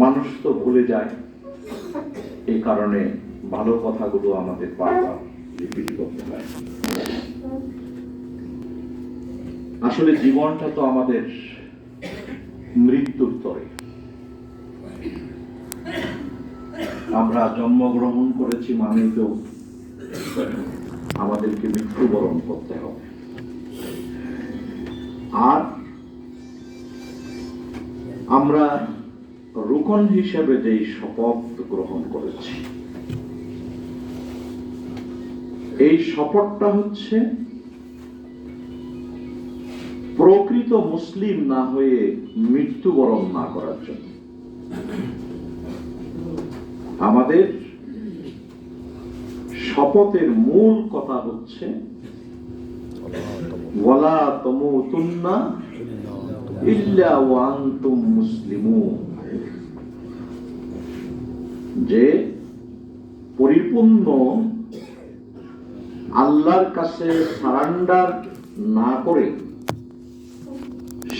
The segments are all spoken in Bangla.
মানুষ তো ভুলে যায়, এই কারণে ভালো কথাগুলো আমাদের বারবার রিপিট করতে হয়। আসলে জীবনটা তো আমাদের মৃত্যুর তরে। আমরা জন্মগ্রহণ করেছি মানে তো আমাদেরকে মৃত্যুবরণ করতে হবে। আর আমরা রুকন হিসেবে যেই শপথ গ্রহণ করেছি, এই শপথটা হচ্ছে প্রকৃত মুসলিম না হয়ে মৃত্যুবরণ না করার জন্য। আমাদের শপথের মূল কথা হচ্ছে ওয়ালা তামুতুন্না ইল্লা ওয়া আনতুম মুসলিমুন, যে পরিপূর্ণ আল্লাহর কাছে সারেন্ডার না করে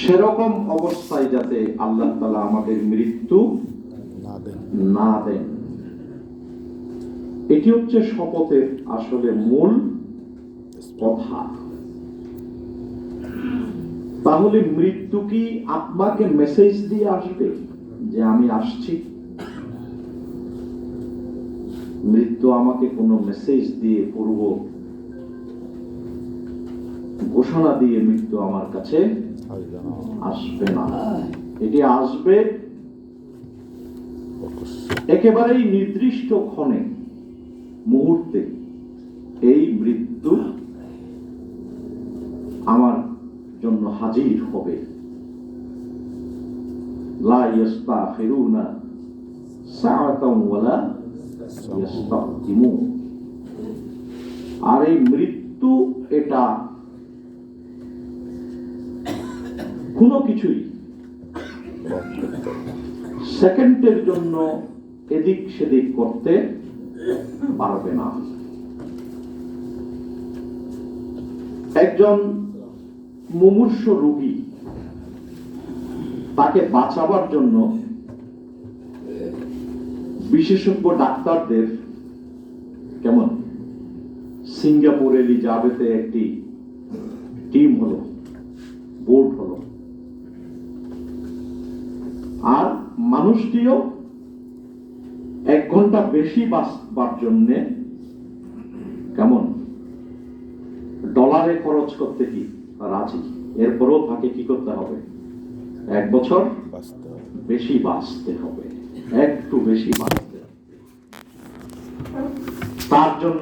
সেরকম অবস্থায় যাতে আল্লাহ তাআলা আমাদের মৃত্যু না দেন। এটি হচ্ছে শপথের আসলে মূল কথা। তাহলে মৃত্যু কি আপনাকে মেসেজ দিয়ে আসবে যে আমি আসছি? মৃত্যু আমাকে কোনো মেসেজ দিয়ে পূর্ব ঘোষণা দিয়ে মৃত্যু আমার কাছে আসবে না। এটি আসবে একেবারেই নির্দিষ্ট ক্ষণে, মুহূর্তে এই মৃত্যু আমার জন্য হাজির হবে। লা ইস্তাখিরুনা সাআতান ওয়ালা ইস্তাকদিমুন। আর এই মৃত্যু এটা কোনো কিছুই সেকেন্ডের জন্য এদিক সেদিক করতে পারবে না। একজন মুমূর্ষ রোগী, তাকে বাঁচাবার জন্য বিশেষজ্ঞ ডাক্তারদের কেমন সিঙ্গাপুর এলিজাবেথে একটি টিম হলো, বোর্ড হলো, আর মানুষটিও 1 ঘন্টা বেশি বাঁচবার জন্য কেমন ডলারে খরচ করতে কি রাজি। এরপরও তাকে কি করতে হবে? 1 বছর বেশি বাঁচতে হবে, একটু বেশি বাঁচতে হবে। তার জন্য